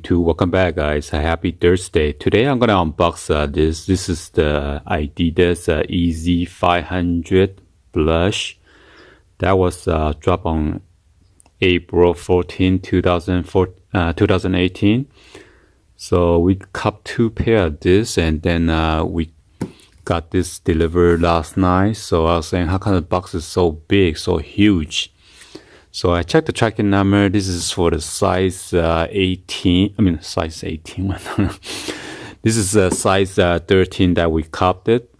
YouTube. Welcome back, guys. Happy Thursday. Today I'm gonna unbox this. This is the Adidas YEEZY 500 blush that was dropped on April 14, 2018. So we copped 2 pair of this, and then we got this delivered last night. So I was saying, how come the box is so big, so huge? So I checked the tracking number. This is for the size 18. I mean, size 18. This is size 13 that we copped it.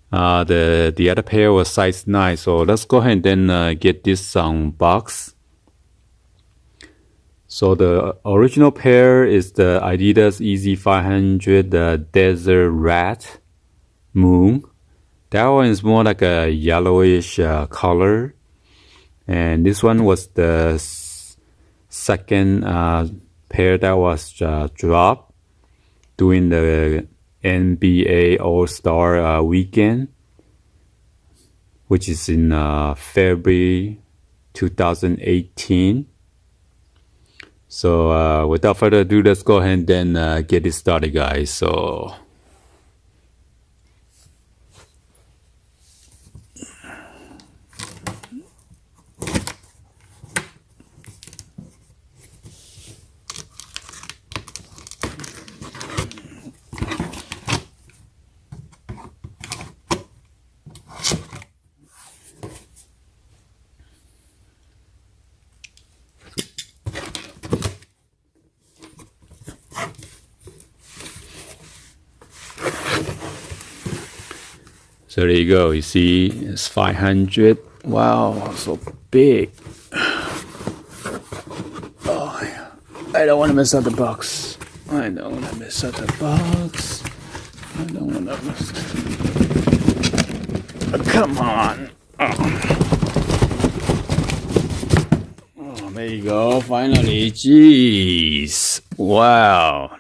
The other pair was size 9. So let's go ahead and then get this unboxed. So the original pair is the Adidas YEEZY 500 Desert Rat Moon. That one is more like a yellowish color. And this one was the second pair that was dropped during the NBA All-Star weekend, which is in February 2018. So without further ado, let's go ahead and then get it started, guys. So So there you go. You see, it's 500. Wow, so big. Oh, I don't want to mess up the box. I don't want to mess up the box. I don't want to mess up. Come on. Oh, there you go. Finally. Jeez. Wow.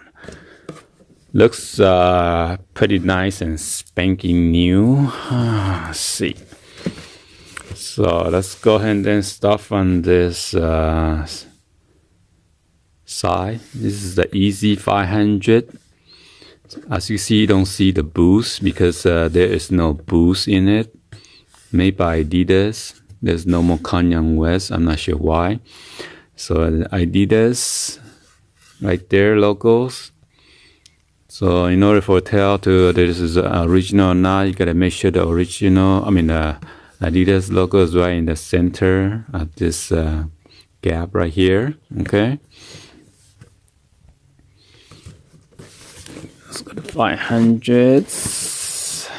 Looks pretty nice and spanking new. Let's see. So let's go ahead and then start from this side. This is the YEEZY 500. As you see, you don't see the boost because there is no boost in it. Made by Adidas. There's no more Kanye West. I'm not sure why. So the Adidas, right there, logos. So in order for tell to this is original or not, you gotta make sure the original, Adidas logo is right in the center of this gap right here. Okay. Let's go to 500s.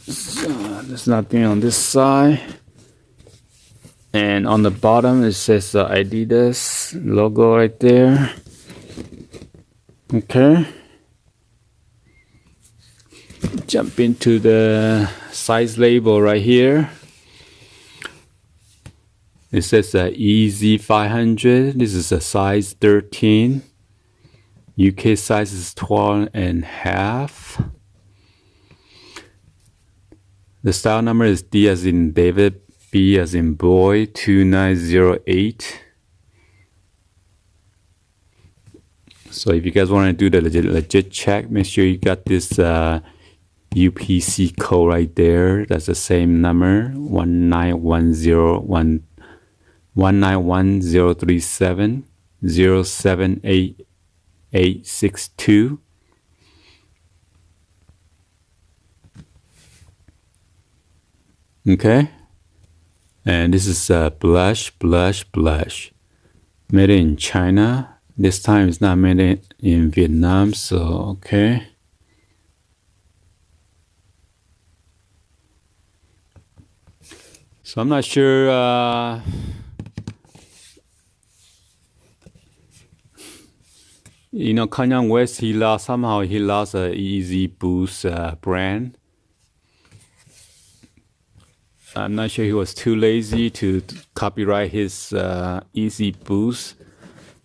So there's nothing on this side. And on the bottom it says Adidas logo right there. Okay. Jump into the size label right here. It says YEEZY 500. This is a size 13. UK size is 12.5. The style number is D as in David, B as in boy, 2908. So if you guys want to do the legit check, make sure you got this UPC code right there. That's the same number, 1911037 078862. Okay. And this is blush. Made in China. This time it's not made in Vietnam, so okay. So I'm not sure Kanye West, somehow he lost a YEEZY Boost brand. I'm not sure he was too lazy to copyright his YEEZY Boost.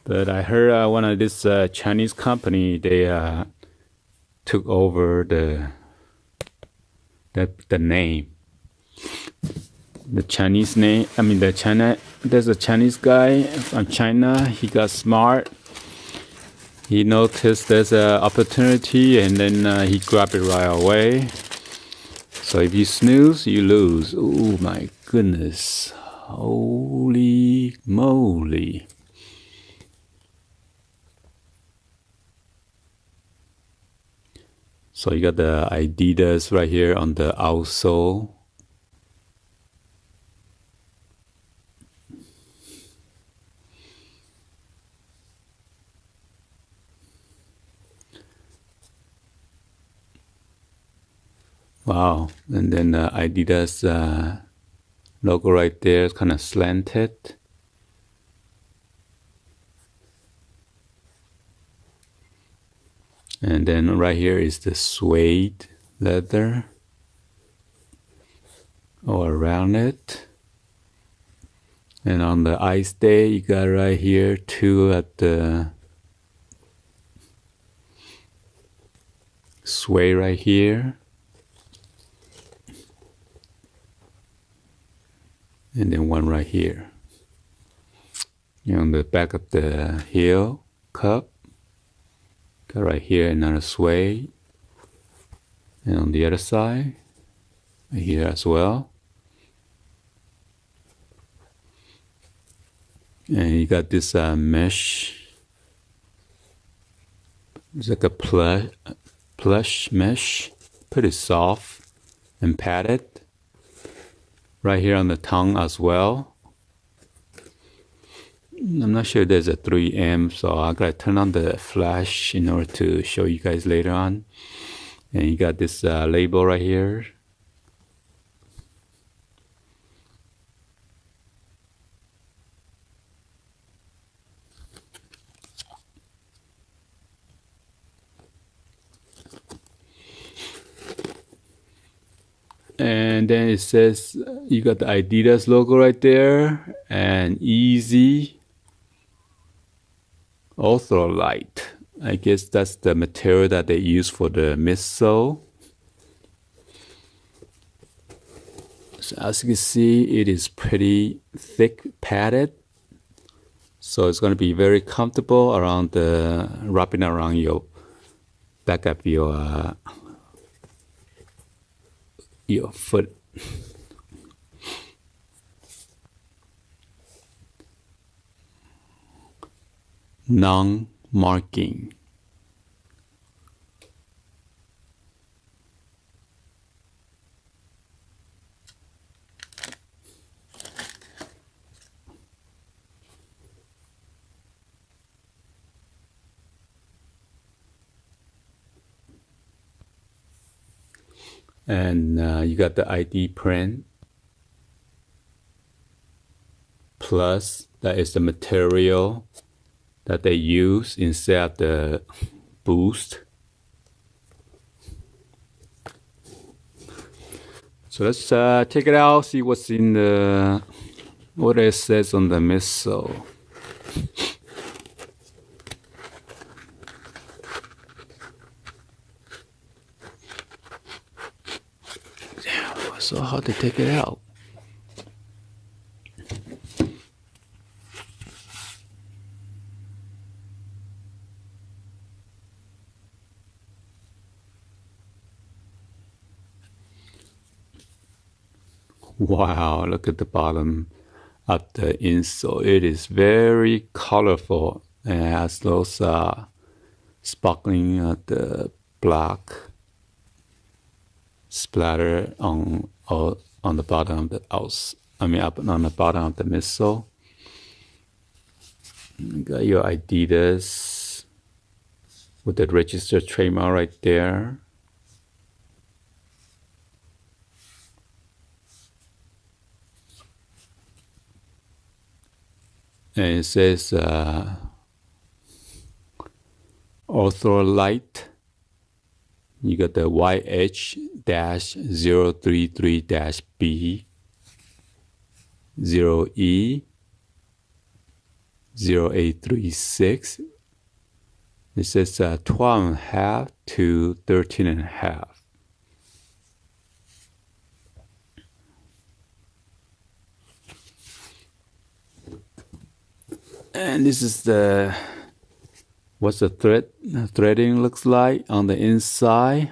But I heard one of this Chinese company, they took over the name. the Chinese name. I mean, there's a Chinese guy from China. He got smart. He noticed there's an opportunity, and then he grabbed it right away. So if you snooze, you lose. Oh my goodness. Holy moly. So you got the Adidas right here on the outsole. Wow. And then the Adidas logo right there is kind of slanted. And then right here is the suede leather all around it. And on the ice day, you got right here two at the suede right here. And then one right here. And on the back of the heel cup, got right here another suede. And on the other side, right here as well. And you got this mesh. It's like a plush mesh, pretty soft and padded. Right here on the tongue as well. I'm not sure there's a 3M, so I gotta turn on the flash in order to show you guys later on. And you got this label right here. And then it says you got the Adidas logo right there and YEEZY Ultralight. I guess that's the material that they use for the midsole. So as you can see, it is pretty thick padded. So it's going to be very comfortable around the wrapping around your back of your foot. Non-marking. And you got the ID print. Plus, that is the material that they use instead of the boost. So let's check it out, see what's in what it says on the midsole. Damn, it's so hard to take it out. Wow, look at the bottom of the insole. It is very colorful and has those sparkling the black splatter on the bottom of the up on the bottom of the midsole. You got your Adidas with the registered trademark right there. And it says Ultralight. You got the YH-033-B 0E0836. It says 12.5 to 13.5. And this is the what's the threading looks like on the inside.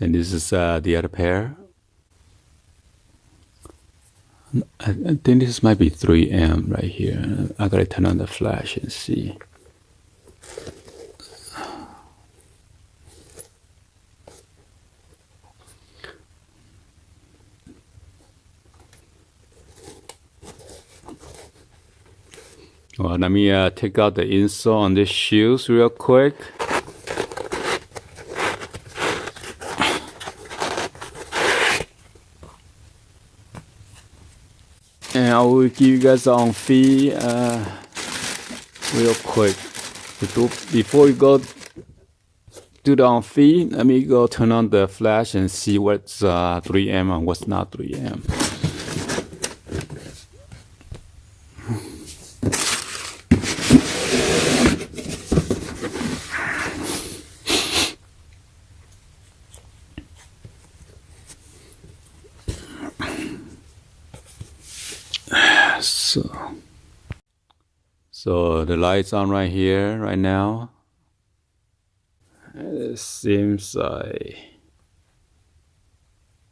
And this is the other pair. I think this might be 3M right here. I gotta turn on the flash and see. Well, let me take out the insole on these shoes real quick. And I will give you guys on feed real quick. Before we go do the on feed, let me go turn on the flash and see what's 3M and what's not 3M. So the light's on right here, right now. It seems like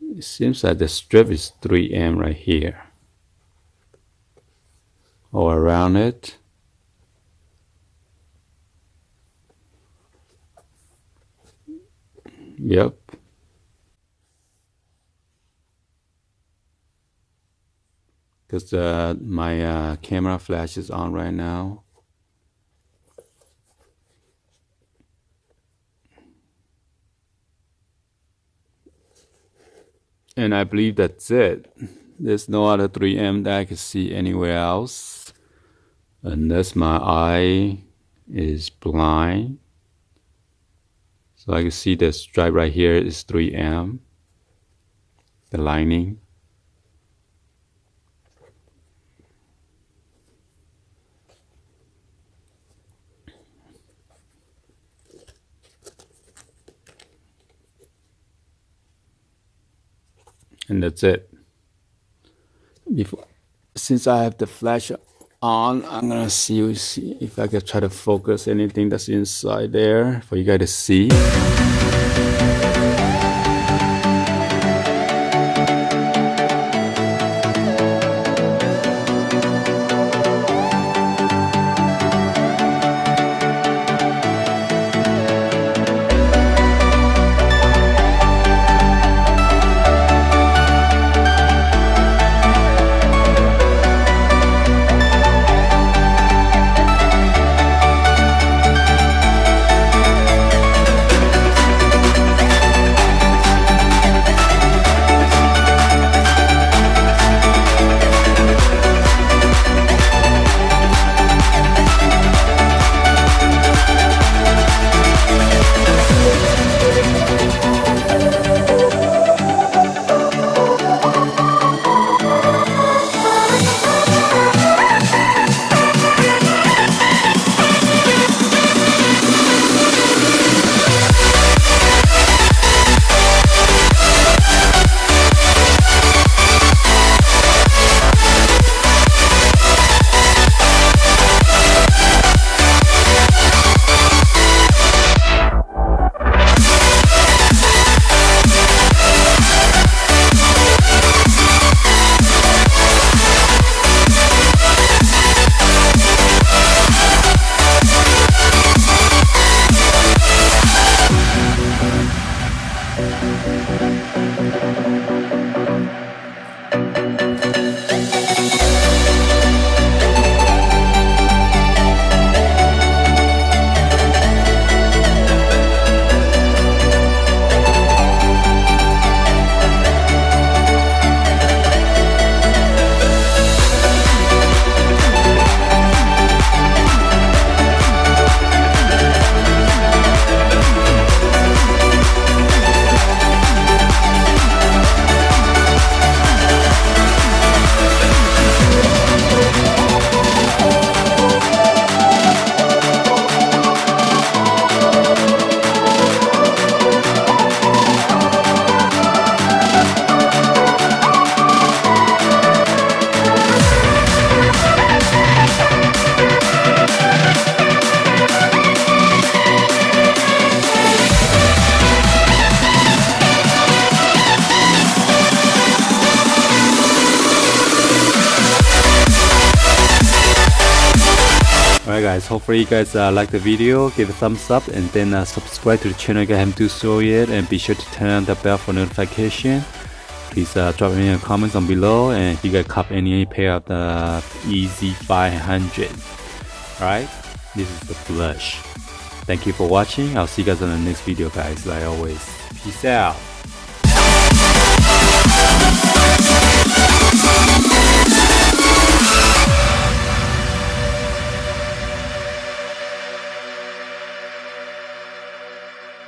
the strip is 3M right here, or around it. Yep. Because my camera flash is on right now. And I believe that's it. There's no other 3M that I can see anywhere else, unless my eye is blind. So I can see the stripe right here is 3M, the lining. And that's it. Since I have the flash on, I'm gonna see if I can try to focus anything that's inside there for you guys to see. Alright guys, hopefully you guys like the video, give a thumbs up, and then subscribe to the channel if you haven't do so yet, and be sure to turn on the bell for notification. Please drop any comments on below, and if you guys cop any pair of the YEEZY 500. Alright, this is the blush. Thank you for watching. I'll see you guys on the next video guys, like always. Peace out.